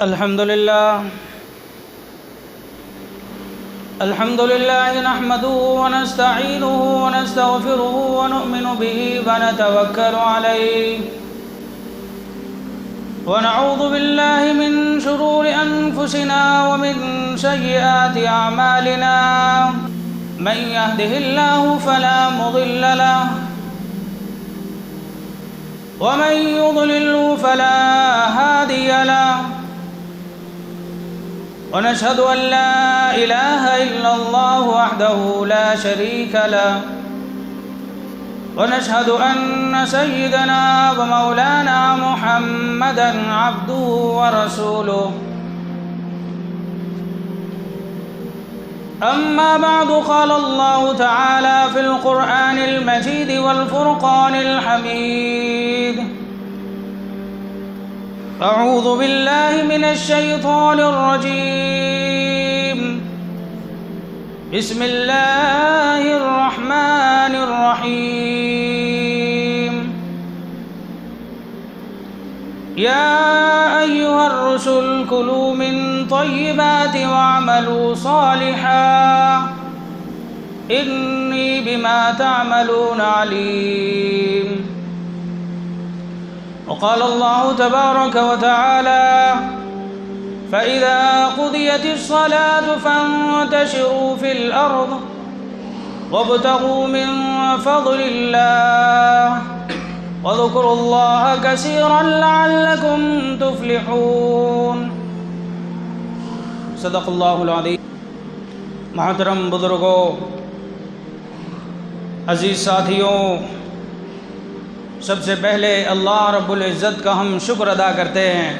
الحمد لله نحمده ونستعينه ونستغفره ونؤمن به ونتوكل عليه ونعوذ بالله من شرور أنفسنا ومن سيئات أعمالنا من يهده الله فلا مضل له ومن يضلل فلا هادي له ونشهد أن لا إله إلا الله وحده لا شريك له ونشهد أن سيدنا ومولانا محمدا عبده ورسوله أما بعد قال الله تعالى في القرآن المجيد والفرقان الحميد أعوذ بالله من الشيطان الرجيم بسم الله الرحمن الرحيم يا أيها الرسل كلوا من طيبات واعملوا صالحا إني بما تعملون عليم وقال الله تبارك وتعالى فإذا قضيت الصلاة فانتشروا في الأرض وابتغوا من فضل الله وذكروا الله كثيرا لعلكم تفلحون صدق اللہ العظیم۔ محترم بزرگوں، عزیز ساتھیوں، سب سے پہلے اللہ رب العزت کا ہم شکر ادا کرتے ہیں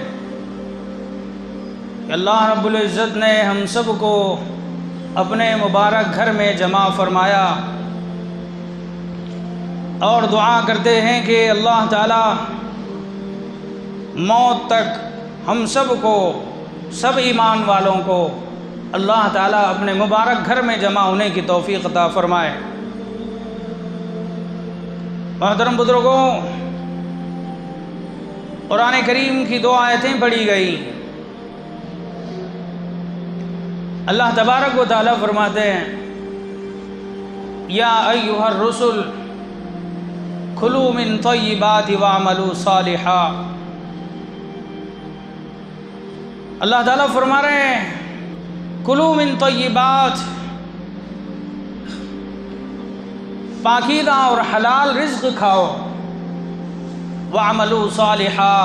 کہ اللہ رب العزت نے ہم سب کو اپنے مبارک گھر میں جمع فرمایا، اور دعا کرتے ہیں کہ اللہ تعالی موت تک ہم سب کو، سب ایمان والوں کو اللہ تعالی اپنے مبارک گھر میں جمع ہونے کی توفیق عطا فرمائے۔ محترم بزرگوں، قرآن کریم کی دو آیتیں پڑھی گئی۔ اللہ تبارک و تعالی فرماتے ہیں یا ایھا الرسل کلوا من طیبات واعملوا صالحا۔ اللہ تعالیٰ فرما رہے ہیں کلوا من طیبات، پاکیزہ اور حلال رزق کھاؤ، واعملوا صالحا،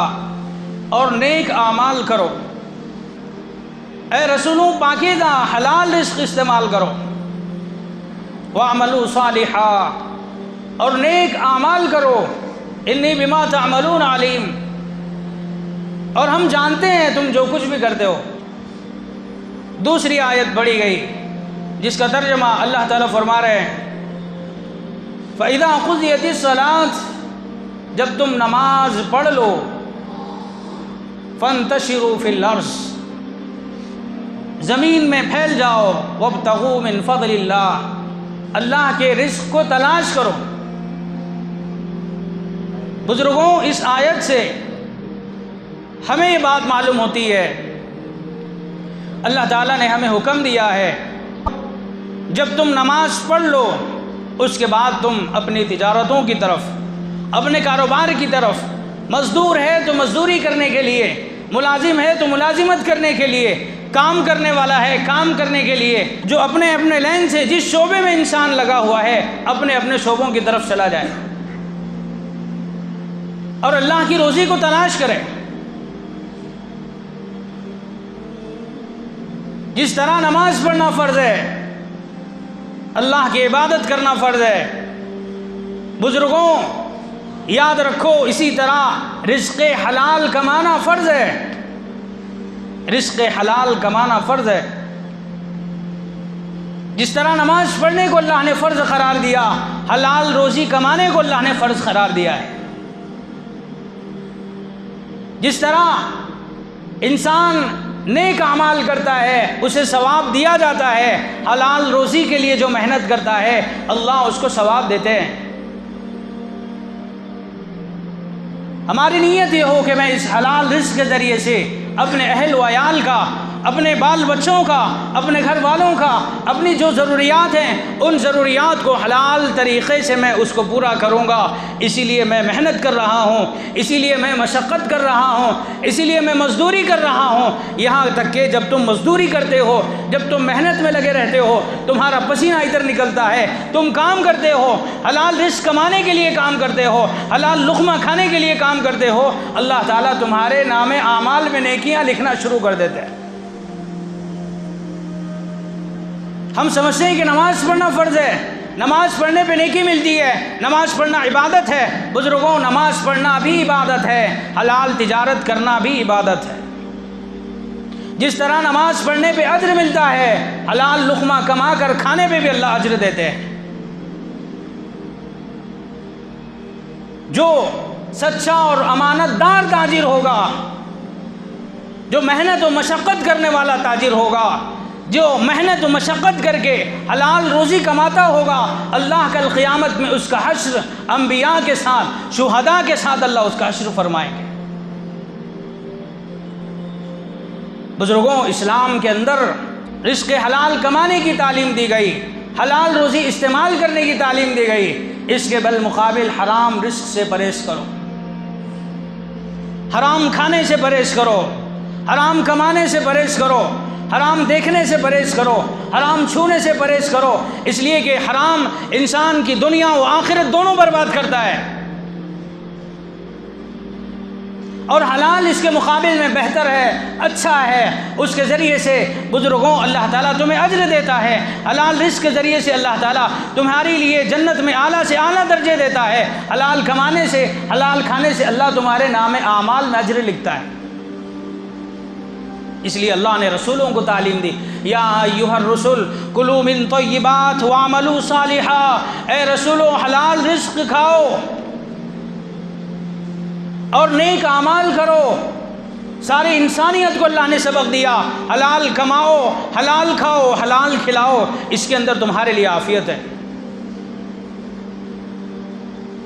اور نیک اعمال کرو۔ اے رسولوں، پاکیزہ حلال رزق استعمال کرو، واعملوا صالحا، اور نیک اعمال کرو، انی بما تعملون علیم، اور ہم جانتے ہیں تم جو کچھ بھی کرتے ہو۔ دوسری آیت پڑھی گئی جس کا ترجمہ اللہ تعالیٰ فرما رہے ہیں فَإِذَا قُضِيَتِ الصَّلَاةُ، جب تم نماز پڑھ لو، فَانْتَشِرُوا فِي الْأَرْضِ، زمین میں پھیل جاؤ، وَابْتَغُوا مِنْ فَضْلِ اللَّهِ، اللہ کے رزق کو تلاش کرو۔ بزرگوں، اس آیت سے ہمیں یہ بات معلوم ہوتی ہے، اللہ تعالیٰ نے ہمیں حکم دیا ہے جب تم نماز پڑھ لو، اس کے بعد تم اپنی تجارتوں کی طرف، اپنے کاروبار کی طرف، مزدور ہے تو مزدوری کرنے کے لیے، ملازم ہے تو ملازمت کرنے کے لیے، کام کرنے والا ہے کام کرنے کے لیے، جو اپنے اپنے لائن سے جس شعبے میں انسان لگا ہوا ہے اپنے اپنے شعبوں کی طرف چلا جائے اور اللہ کی روزی کو تلاش کرے۔ جس طرح نماز پڑھنا فرض ہے، اللہ کی عبادت کرنا فرض ہے، بزرگوں یاد رکھو اسی طرح رزق حلال کمانا فرض ہے، رزق حلال کمانا فرض ہے۔ جس طرح نماز پڑھنے کو اللہ نے فرض قرار دیا، حلال روزی کمانے کو اللہ نے فرض قرار دیا ہے۔ جس طرح انسان نیک اعمال کرتا ہے اسے ثواب دیا جاتا ہے، حلال روزی کے لیے جو محنت کرتا ہے اللہ اس کو ثواب دیتے ہیں۔ ہماری نیت یہ ہو کہ میں اس حلال رزق کے ذریعے سے اپنے اہل و عیال کا، اپنے بال بچوں کا، اپنے گھر والوں کا، اپنی جو ضروریات ہیں ان ضروریات کو حلال طریقے سے میں اس کو پورا کروں گا۔ اسی لیے میں محنت کر رہا ہوں، اسی لیے میں مشقت کر رہا ہوں، اسی لیے میں مزدوری کر رہا ہوں۔ یہاں تک کہ جب تم مزدوری کرتے ہو، جب تم محنت میں لگے رہتے ہو، تمہارا پسینہ ادھر نکلتا ہے، تم کام کرتے ہو، حلال رزق کمانے کے لیے کام کرتے ہو، حلال لقمہ کھانے کے لیے کام کرتے ہو، اللہ تعالیٰ تمہارے نام اعمال میں نیکیاں لکھنا شروع کر دیتے ہیں۔ ہم سمجھتے ہیں کہ نماز پڑھنا فرض ہے، نماز پڑھنے پہ نیکی ملتی ہے، نماز پڑھنا عبادت ہے۔ بزرگوں، نماز پڑھنا بھی عبادت ہے، حلال تجارت کرنا بھی عبادت ہے۔ جس طرح نماز پڑھنے پہ اجر ملتا ہے، حلال لقمہ کما کر کھانے پہ بھی اللہ اجر دیتے ہیں۔ جو سچا اور امانت دار تاجر ہوگا، جو محنت و مشقت کرنے والا تاجر ہوگا، جو محنت و مشقت کر کے حلال روزی کماتا ہوگا، اللہ کل قیامت میں اس کا حشر انبیاء کے ساتھ، شہداء کے ساتھ اللہ اس کا حشر فرمائیں گے۔ بزرگوں، اسلام کے اندر رزق حلال کمانے کی تعلیم دی گئی، حلال روزی استعمال کرنے کی تعلیم دی گئی۔ اس کے بالمقابل حرام رزق سے پرہیز کرو، حرام کھانے سے پرہیز کرو، حرام کمانے سے پرہیز کرو، حرام دیکھنے سے پرہیز کرو، حرام چھونے سے پرہیز کرو، اس لیے کہ حرام انسان کی دنیا و آخرت دونوں برباد کرتا ہے، اور حلال اس کے مقابل میں بہتر ہے، اچھا ہے۔ اس کے ذریعے سے بزرگوں اللہ تعالیٰ تمہیں اجر دیتا ہے، حلال رزق کے ذریعے سے اللہ تعالیٰ تمہارے لیے جنت میں اعلیٰ سے اعلیٰ درجے دیتا ہے۔ حلال کمانے سے، حلال کھانے سے اللہ تمہارے نام اعمال میں اجر لکھتا ہے۔ اس لیے اللہ نے رسولوں کو تعلیم دی، یا ایھا الرسل کلوا من طیبات واعملوا صالحا، اے رسولو حلال رزق کھاؤ اور نیک اعمال کرو۔ ساری انسانیت کو اللہ نے سبق دیا، حلال کماؤ، حلال کھاؤ، حلال کھلاؤ، اس کے اندر تمہارے لیے عافیت ہے۔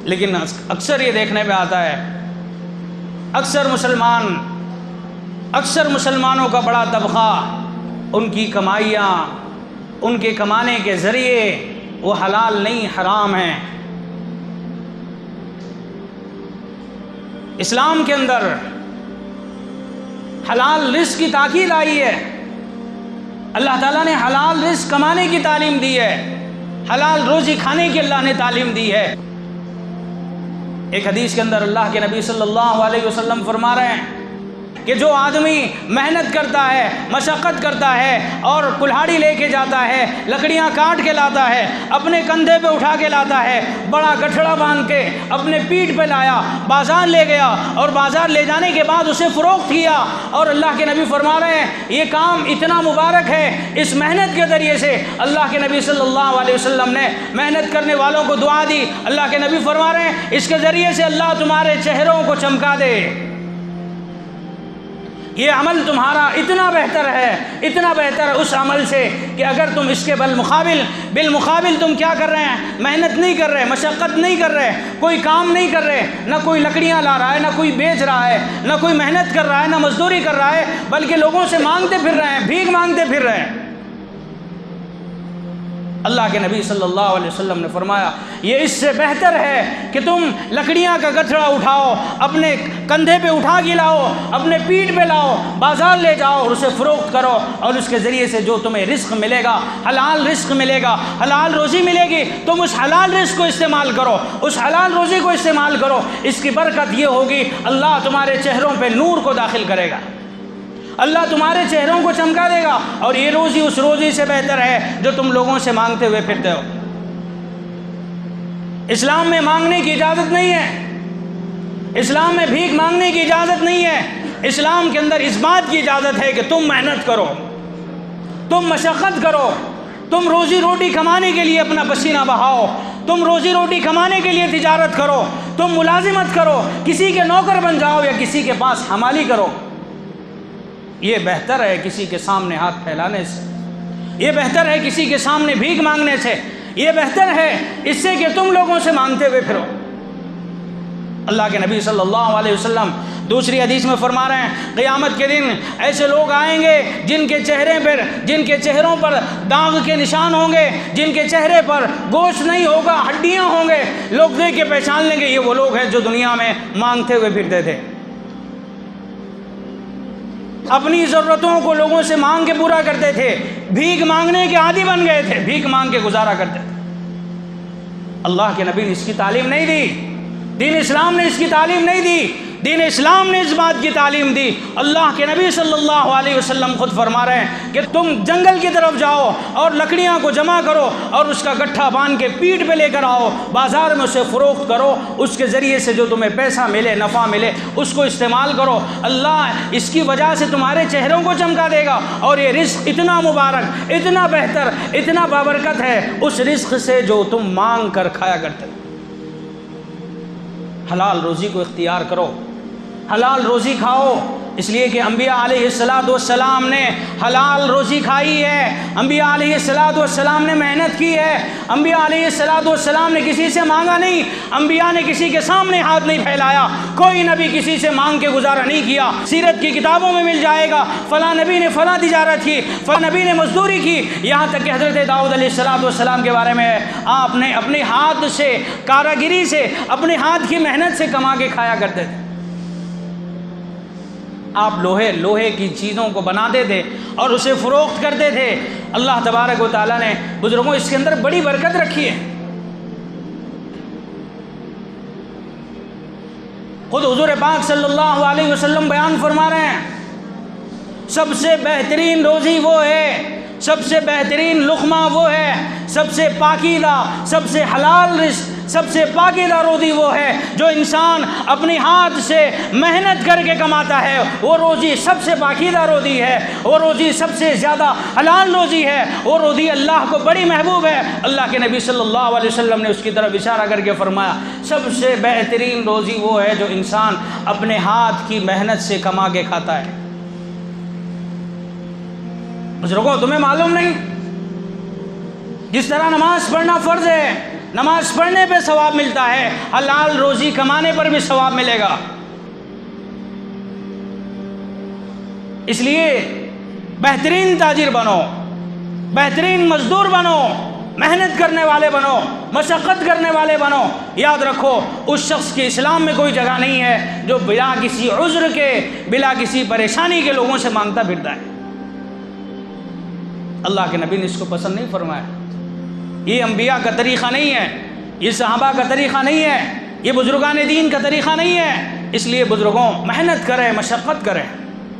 لیکن اکثر یہ دیکھنے میں آتا ہے، اکثر مسلمانوں کا بڑا طبقہ، ان کی کمائیاں، ان کے کمانے کے ذریعے وہ حلال نہیں حرام ہیں۔ اسلام کے اندر حلال رزق کی تاکید آئی ہے، اللہ تعالیٰ نے حلال رزق کمانے کی تعلیم دی ہے، حلال روزی کھانے کی اللہ نے تعلیم دی ہے۔ ایک حدیث کے اندر اللہ کے نبی صلی اللہ علیہ وسلم فرما رہے ہیں کہ جو آدمی محنت کرتا ہے، مشقت کرتا ہے اور کلہاڑی لے کے جاتا ہے، لکڑیاں کاٹ کے لاتا ہے، اپنے کندھے پہ اٹھا کے لاتا ہے، بڑا گٹھڑا باندھ کے اپنے پیٹھ پہ لایا، بازار لے گیا اور بازار لے جانے کے بعد اسے فروخت کیا، اور اللہ کے نبی فرما رہے ہیں یہ کام اتنا مبارک ہے، اس محنت کے ذریعے سے اللہ کے نبی صلی اللہ علیہ وسلم نے محنت کرنے والوں کو دعا دی۔ اللہ کے نبی فرما رہے ہیں اس کے ذریعے سے اللہ تمہارے چہروں کو چمکا دے، یہ عمل تمہارا اتنا بہتر ہے، اتنا بہتر ہے اس عمل سے کہ اگر تم اس کے بالمقابل تم کیا کر رہے ہیں، محنت نہیں کر رہے، مشقت نہیں کر رہے، کوئی کام نہیں کر رہے، نہ کوئی لکڑیاں لا رہا ہے، نہ کوئی بیچ رہا ہے، نہ کوئی محنت کر رہا ہے، نہ مزدوری کر رہا ہے، بلکہ لوگوں سے مانگتے پھر رہے ہیں، بھیک مانگتے پھر رہے ہیں۔ اللہ کے نبی صلی اللہ علیہ وسلم نے فرمایا یہ اس سے بہتر ہے کہ تم لکڑیاں کا گٹھڑا اٹھاؤ، اپنے کندھے پہ اٹھا کے لاؤ، اپنے پیٹھ پہ لاؤ، بازار لے جاؤ اور اسے فروخت کرو، اور اس کے ذریعے سے جو تمہیں رزق ملے گا، حلال رزق ملے گا، حلال روزی ملے گی، تم اس حلال رزق کو استعمال کرو، اس حلال روزی کو استعمال کرو۔ اس کی برکت یہ ہوگی اللہ تمہارے چہروں پہ نور کو داخل کرے گا، اللہ تمہارے چہروں کو چمکا دے گا، اور یہ روزی اس روزی سے بہتر ہے جو تم لوگوں سے مانگتے ہوئے پھرتے ہو۔ اسلام میں مانگنے کی اجازت نہیں ہے، اسلام میں بھیک مانگنے کی اجازت نہیں ہے، اسلام کے اندر اس بات کی اجازت ہے کہ تم محنت کرو، تم مشقت کرو، تم روزی روٹی کمانے کے لیے اپنا پسینہ بہاؤ، تم روزی روٹی کمانے کے لیے تجارت کرو، تم ملازمت کرو، کسی کے نوکر بن جاؤ یا کسی کے پاس حمالی کرو۔ یہ بہتر ہے کسی کے سامنے ہاتھ پھیلانے سے، یہ بہتر ہے کسی کے سامنے بھیک مانگنے سے، یہ بہتر ہے اس سے کہ تم لوگوں سے مانگتے ہوئے پھرو۔ اللہ کے نبی صلی اللہ علیہ وسلم دوسری حدیث میں فرما رہے ہیں قیامت کے دن ایسے لوگ آئیں گے جن کے چہروں پر داغ کے نشان ہوں گے، جن کے چہرے پر گوشت نہیں ہوگا، ہڈیاں ہوں گے. لوگ دیکھ کے پہچان لیں گے یہ وہ لوگ ہیں جو دنیا میں مانگتے ہوئے پھرتے تھے، اپنی ضرورتوں کو لوگوں سے مانگ کے پورا کرتے تھے، بھیک مانگنے کے عادی بن گئے تھے، بھیک مانگ کے گزارا کرتے تھے. اللہ کے نبی نے اس کی تعلیم نہیں دی، دین اسلام نے اس کی تعلیم نہیں دی. دین اسلام نے اس بات کی تعلیم دی. اللہ کے نبی صلی اللہ علیہ وسلم خود فرما رہے ہیں کہ تم جنگل کی طرف جاؤ اور لکڑیاں کو جمع کرو اور اس کا گٹھا باندھ کے پیٹھ پہ لے کر آؤ، بازار میں اسے فروخت کرو، اس کے ذریعے سے جو تمہیں پیسہ ملے، نفع ملے، اس کو استعمال کرو. اللہ اس کی وجہ سے تمہارے چہروں کو چمکا دے گا. اور یہ رزق اتنا مبارک، اتنا بہتر، اتنا بابرکت ہے اس رزق سے جو تم مانگ کر کھایا کرتے. حلال روزی کو اختیار کرو، حلال روزی کھاؤ، اس لیے کہ انبیاء علیہ السلام نے حلال روزی کھائی ہے، انبیاء علیہ السلام نے محنت کی ہے، انبیاء علیہ السلام نے کسی سے مانگا نہیں، انبیاء نے کسی کے سامنے ہاتھ نہیں پھیلایا، کوئی نبی کسی سے مانگ کے گزارا نہیں کیا. سیرت کی کتابوں میں مل جائے گا فلاں نبی نے فلاں تجارت کی، فلاں نبی نے مزدوری کی. یہاں تک کہ حضرت داؤد علیہ السلام کے بارے میں آپ نے اپنے ہاتھ سے، کاراگری سے، اپنے ہاتھ کی محنت سے کما کے کھایا کرتے تھے. آپ لوہے کی چیزوں کو بناتے تھے اور اسے فروخت کرتے تھے. اللہ تبارک و تعالیٰ نے بزرگوں اس کے اندر بڑی برکت رکھی ہے. خود حضور پاک صلی اللہ علیہ وسلم بیان فرما رہے ہیں سب سے بہترین روزی وہ ہے، سب سے بہترین لقمہ وہ ہے، سب سے پاکیزہ، سب سے حلال رزق، سب سے پاکیزہ روزی وہ ہے جو انسان اپنی ہاتھ سے محنت کر کے کماتا ہے. وہ روزی سب سے پاکیزہ روزی ہے، وہ روزی سب سے زیادہ حلال روزی ہے، وہ روزی اللہ کو بڑی محبوب ہے. اللہ کے نبی صلی اللہ علیہ وسلم نے اس کی طرف اشارہ کر کے فرمایا سب سے بہترین روزی وہ ہے جو انسان اپنے ہاتھ کی محنت سے کما کے کھاتا ہے. بزرگوں تمہیں معلوم نہیں، جس طرح نماز پڑھنا فرض ہے، نماز پڑھنے پہ ثواب ملتا ہے، حلال روزی کمانے پر بھی ثواب ملے گا. اس لیے بہترین تاجر بنو، بہترین مزدور بنو، محنت کرنے والے بنو، مشقت کرنے والے بنو. یاد رکھو اس شخص کی اسلام میں کوئی جگہ نہیں ہے جو بلا کسی عذر کے، بلا کسی پریشانی کے لوگوں سے مانگتا پھرتا ہے. اللہ کے نبی نے اس کو پسند نہیں فرمایا. یہ انبیاء کا طریقہ نہیں ہے، یہ صحابہ کا طریقہ نہیں ہے، یہ بزرگان دین کا طریقہ نہیں ہے. اس لیے بزرگوں محنت کریں، مشقت کریں.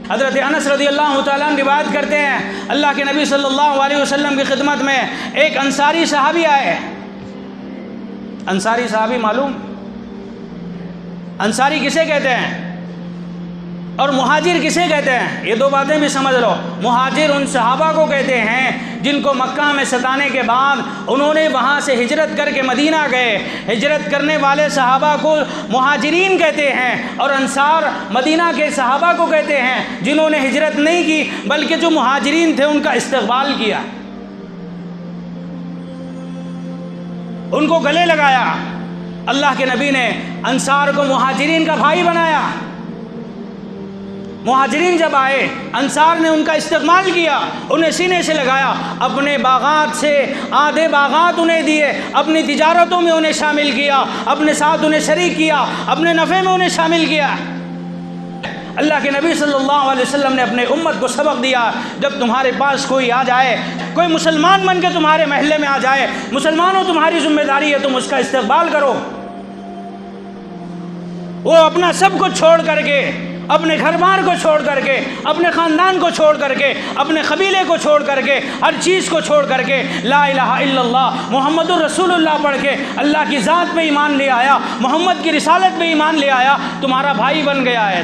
حضرت انس رضی اللہ تعالیٰ عنہ روایت کرتے ہیں اللہ کے نبی صلی اللہ علیہ وسلم کی خدمت میں ایک انصاری صحابی آئے. انصاری صحابی معلوم؟ انصاری کسے کہتے ہیں اور مہاجر کسے کہتے ہیں؟ یہ دو باتیں بھی سمجھ لو. مہاجر ان صحابہ کو کہتے ہیں جن کو مکہ میں ستانے کے بعد انہوں نے وہاں سے ہجرت کر کے مدینہ گئے. ہجرت کرنے والے صحابہ کو مہاجرین کہتے ہیں، اور انصار مدینہ کے صحابہ کو کہتے ہیں جنہوں نے ہجرت نہیں کی بلکہ جو مہاجرین تھے ان کا استقبال کیا، ان کو گلے لگایا. اللہ کے نبی نے انصار کو مہاجرین کا بھائی بنایا. مہاجرین جب آئے انصار نے ان کا استقبال کیا، انہیں سینے سے لگایا، اپنے باغات سے آدھے باغات انہیں دیے، اپنی تجارتوں میں انہیں شامل کیا، اپنے ساتھ انہیں شریک کیا، اپنے نفع میں انہیں شامل کیا. اللہ کے نبی صلی اللہ علیہ وسلم نے اپنے امت کو سبق دیا جب تمہارے پاس کوئی آ جائے، کوئی مسلمان بن کے تمہارے محلے میں آ جائے، مسلمانوں تمہاری ذمہ داری ہے تم اس کا استقبال کرو. وہ اپنا سب کچھ چھوڑ کر کے، اپنے گھر بار کو چھوڑ کر کے، اپنے خاندان کو چھوڑ کر کے، اپنے قبیلے کو چھوڑ کر کے، ہر چیز کو چھوڑ کر کے لا الہ الا اللہ محمد الرسول اللہ پڑھ کے اللہ کی ذات پہ ایمان لے آیا، محمد کی رسالت پہ ایمان لے آیا، تمہارا بھائی بن گیا ہے.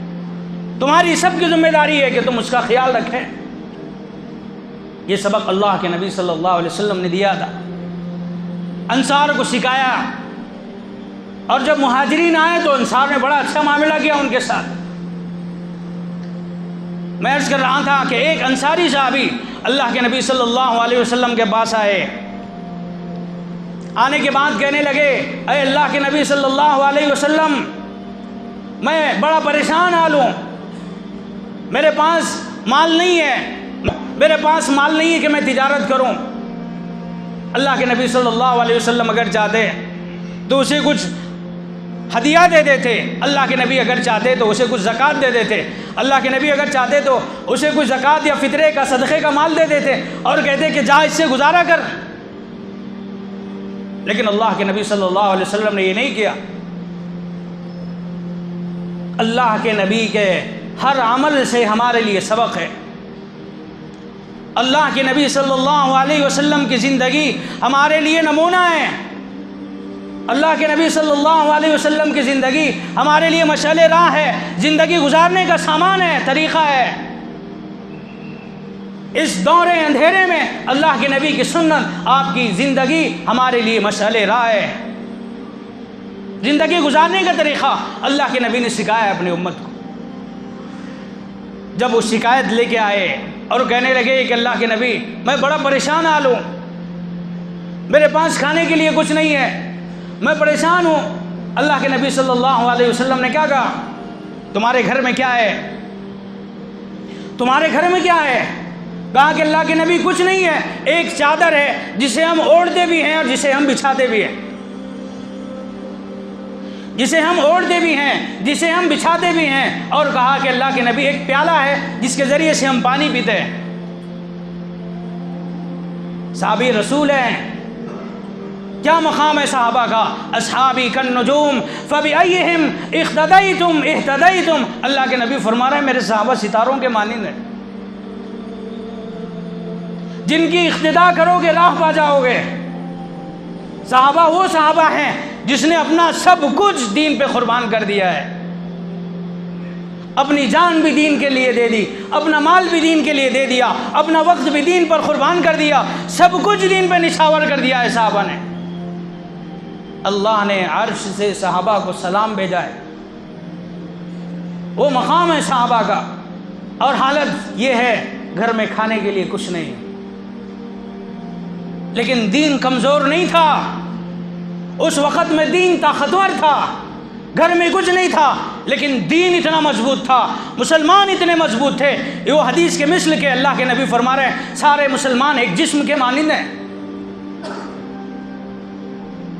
تمہاری سب کی ذمہ داری ہے کہ تم اس کا خیال رکھیں. یہ سبق اللہ کے نبی صلی اللہ علیہ وسلم نے دیا تھا، انصار کو سکھایا. اور جب مہاجرین آئے تو انصار نے بڑا اچھا معاملہ کیا ان کے ساتھ. میں عرض کر رہا تھا کہ ایک انصاری صحابی اللہ کے نبی صلی اللہ علیہ وسلم کے پاس آئے. آنے کے بعد کہنے لگے اے اللہ کے نبی صلی اللہ علیہ وسلم، میں بڑا پریشان حال ہوں، میرے پاس مال نہیں ہے، میرے پاس مال نہیں ہے کہ میں تجارت کروں۔ اللہ کے نبی صلی اللہ علیہ وسلم اگر چاہتے تو اسے کچھ ہدیہ دے دیتے، اللہ کے نبی اگر چاہتے تو اسے کچھ زکوٰۃ دے دیتے، اللہ کے نبی اگر چاہتے تو اسے کچھ زکوٰۃ یا فطرے کا صدقے کا مال دے دیتے اور کہتے کہ جا اس سے گزارا کر۔ لیکن اللہ کے نبی صلی اللہ علیہ وسلم نے یہ نہیں کیا۔ اللہ کے نبی کے ہر عمل سے ہمارے لیے سبق ہے۔ اللہ کے نبی صلی اللہ علیہ وسلم کی زندگی ہمارے لیے نمونہ ہے۔ اللہ کے نبی صلی اللہ علیہ وسلم کی زندگی ہمارے لیے مشعل راہ ہے، زندگی گزارنے کا سامان ہے، طریقہ ہے۔ اس دور اندھیرے میں اللہ کے نبی کی سنت، آپ کی زندگی ہمارے لیے مشعل راہ ہے۔ زندگی گزارنے کا طریقہ اللہ کے نبی نے سکھایا ہے اپنی امت کو۔ جب وہ شکایت لے کے آئے اور کہنے لگے کہ اللہ کے نبی میں بڑا پریشان حال ہوں، میرے پاس کھانے کے لیے کچھ نہیں ہے، میں پریشان ہوں، اللہ کے نبی صلی اللہ علیہ وسلم نے کیا کہا؟ تمہارے گھر میں کیا ہے؟ تمہارے گھر میں کیا ہے؟ کہا کہ اللہ کے نبی کچھ نہیں ہے، ایک چادر ہے جسے ہم اوڑھتے بھی ہیں اور جسے ہم بچھاتے بھی ہیں، جسے ہم اوڑھتے بھی ہیں، جسے ہم بچھاتے بھی ہیں۔ اور کہا کہ اللہ کے نبی ایک پیالہ ہے جس کے ذریعے سے ہم پانی پیتے ہیں۔ صحابی رسول ہیں، کیا مقام ہے صحابہ کا؟ اصحابی کالنجوم فبأیہم اقتدیتم اہتدیتم۔ اللہ کے نبی فرما رہے ہیں میرے صحابہ ستاروں کے مانند ہیں، جن کی اقتداء کرو گے راہ پا جاؤ گے۔ صحابہ وہ صحابہ ہیں جس نے اپنا سب کچھ دین پہ قربان کر دیا ہے، اپنی جان بھی دین کے لیے دے دی، اپنا مال بھی دین کے لیے دے دیا، اپنا وقت بھی دین پر قربان کر دیا، سب کچھ دین پہ نچھاور کر دیا ہے صحابہ نے۔ اللہ نے عرش سے صحابہ کو سلام بھیجا ہے، وہ مقام ہے صحابہ کا۔ اور حالت یہ ہے گھر میں کھانے کے لیے کچھ نہیں، لیکن دین کمزور نہیں تھا، اس وقت میں دین طاقتور تھا، گھر میں کچھ نہیں تھا لیکن دین اتنا مضبوط تھا، مسلمان اتنے مضبوط تھے۔ یہ وہ حدیث کے مثل کے اللہ کے نبی فرما رہے ہیں سارے مسلمان ایک جسم کے مانند ہیں،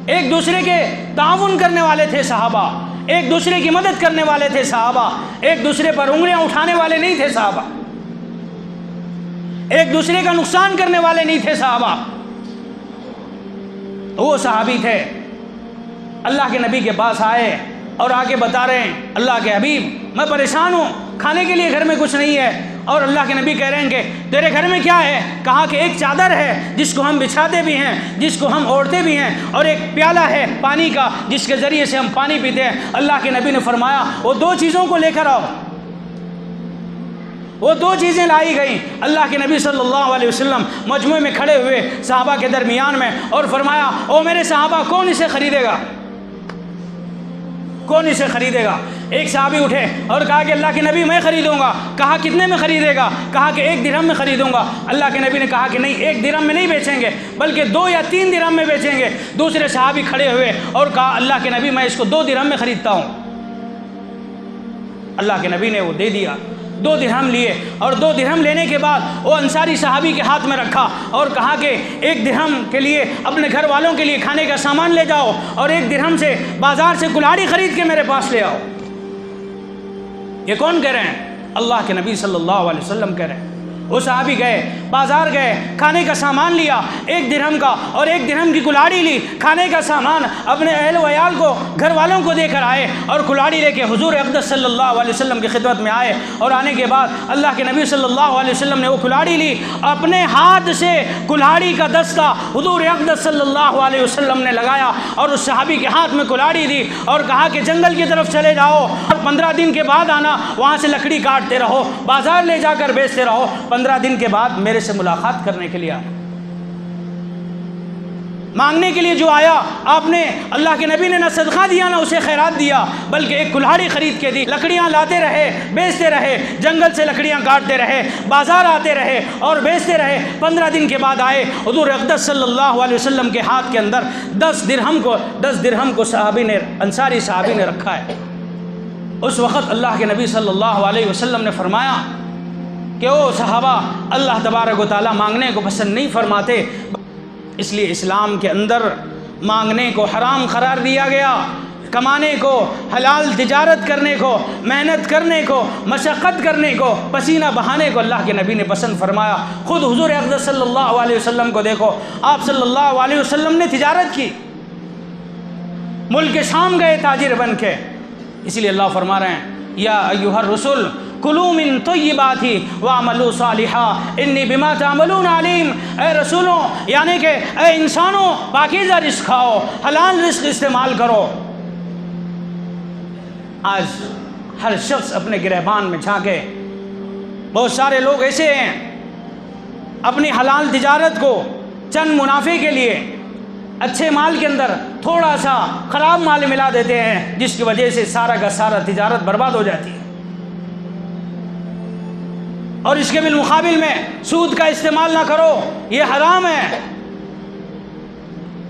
ایک دوسرے کے تعاون کرنے والے تھے صحابہ، ایک دوسرے کی مدد کرنے والے تھے صحابہ، ایک دوسرے پر انگلیاں اٹھانے والے نہیں تھے صحابہ، ایک دوسرے کا نقصان کرنے والے نہیں تھے صحابہ۔ وہ صحابی تھے، اللہ کے نبی کے پاس آئے اور آگے بتا رہے ہیں اللہ کے حبیب میں پریشان ہوں، کھانے کے لیے گھر میں کچھ نہیں ہے۔ اور اللہ کے نبی کہہ رہے ہیں کہ تیرے گھر میں کیا ہے؟ کہا کہ ایک چادر ہے جس کو ہم بچھاتے بھی ہیں، جس کو ہم اوڑھتے بھی ہیں، اور ایک پیالہ ہے پانی کا جس کے ذریعے سے ہم پانی پیتے ہیں۔ اللہ کے نبی نے فرمایا وہ دو چیزوں کو لے کر آؤ۔ وہ دو چیزیں لائی گئیں۔ اللہ کے نبی صلی اللہ علیہ وسلم مجموعے میں کھڑے ہوئے صحابہ کے درمیان میں اور فرمایا او میرے صحابہ کون اسے خریدے گا؟ کون اسے خریدے گا؟ ایک صحابی اٹھے اور کہا کہ اللہ کے نبی میں خریدوں گا۔ کہا کتنے میں خریدے گا؟ کہا کہ 1 درہم میں خریدوں گا۔ اللہ کے نبی نے کہا کہ نہیں، 1 درہم میں نہیں بیچیں گے بلکہ 2 یا 3 درہم میں بیچیں گے۔ دوسرے صحابی کھڑے ہوئے اور کہا اللہ کے نبی میں اس کو 2 درہم میں خریدتا ہوں۔ اللہ کے نبی نے وہ دے دیا، 2 درہم لیے، اور 2 درہم لینے کے بعد وہ انصاری صحابی کے ہاتھ میں رکھا اور کہا کہ 1 درہم کے لیے اپنے گھر والوں کے لیے کھانے کا سامان لے جاؤ اور 1 درہم سے بازار سے کلاڑی خرید کے میرے پاس لے آؤ۔ یہ کون کہہ رہے ہیں؟ اللہ کے نبی صلی اللہ علیہ وسلم کہہ رہے ہیں۔ وہ صحابی گئے، بازار گئے، کھانے کا سامان لیا 1 درہم کا، اور 1 درہم کی کلاڑی لی، کھانے کا سامان اپنے اہل و عیال کو، گھر والوں کو دے کر آئے، اور کلاڑی لے کے حضور اقدس صلی اللہ علیہ وسلم کی خدمت میں آئے۔ اور آنے کے بعد اللہ کے نبی صلی اللہ علیہ وسلم نے وہ کلاڑی لی، اپنے ہاتھ سے کلاڑی کا دستہ حضور اقدس صلی اللہ علیہ وسلم نے لگایا اور اس صحابی کے ہاتھ میں کلاڑی دی اور کہا کہ جنگل کی طرف چلے جاؤ اور 15 دن کے بعد آنا، وہاں سے لکڑی کاٹتے رہو، بازار لے جا کر بیچتے رہو، 15 دن کے بعد میرے سے ملاقات کرنے کے لیے آیا۔ مانگنے کے لیے جو آیا، آپ نے اللہ کے نبی نے نہ صدقہ دیا نہ اسے خیرات دیا، بلکہ ایک کلاڑی خرید کے دی، لکڑیاں لاتے رہے، بیچتے رہے، جنگل سے لکڑیاں کاٹتے رہے، بازار آتے رہے اور بیچتے رہے۔ 15 دن کے بعد آئے، حضور اقدس صلی اللہ علیہ وسلم کے ہاتھ کے اندر 10 درہم کو صحابی نے، انصاری صحابی نے رکھا ہے۔ اس وقت اللہ کے نبی صلی اللہ علیہ وسلم نے فرمایا کہ او صحابہ، اللہ تبارک و تعالیٰ مانگنے کو پسند نہیں فرماتے، اس لیے اسلام کے اندر مانگنے کو حرام قرار دیا گیا، کمانے کو، حلال تجارت کرنے کو، محنت کرنے کو، مشقت کرنے کو، پسینہ بہانے کو اللہ کے نبی نے پسند فرمایا۔ خود حضور اقدس صلی اللہ علیہ وسلم کو دیکھو، آپ صلی اللہ علیہ وسلم نے تجارت کی، ملک شام گئے تاجر بن کے، اسی لیے اللہ فرما رہے ہیں یا ایھا الرسل کلوا من طیبات واعملوا صالحا انی بما تعملون علیم۔ اے رسولوں، یعنی کہ اے انسانوں، پاکیزہ رزق کھاؤ، حلال رزق استعمال کرو۔ آج ہر شخص اپنے گریبان میں جھانکے، بہت سارے لوگ ایسے ہیں اپنی حلال تجارت کو چند منافع کے لیے اچھے مال کے اندر تھوڑا سا خراب مال ملا دیتے ہیں، جس کی وجہ سے سارا کا سارا تجارت برباد ہو جاتی ہے۔ اور اس کے بالمقابل میں سود کا استعمال نہ کرو، یہ حرام ہے۔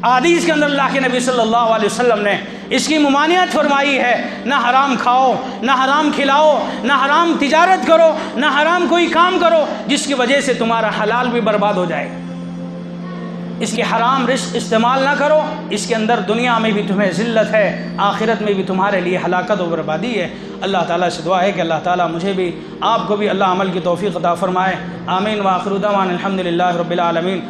حدیث کے اندر اللہ کے نبی صلی اللہ علیہ وسلم نے اس کی ممانعت فرمائی ہے، نہ حرام کھاؤ، نہ حرام کھلاؤ، نہ حرام تجارت کرو، نہ حرام کوئی کام کرو جس کی وجہ سے تمہارا حلال بھی برباد ہو جائے۔ اس کے حرام رزق استعمال نہ کرو، اس کے اندر دنیا میں بھی تمہیں ذلت ہے، آخرت میں بھی تمہارے لیے ہلاکت و بربادی ہے۔ اللہ تعالیٰ سے دعا ہے کہ اللہ تعالیٰ مجھے بھی، آپ کو بھی اللہ عمل کی توفیق عطا فرمائے۔ آمین۔ وآخر دعوانا الحمدللہ رب العالمین۔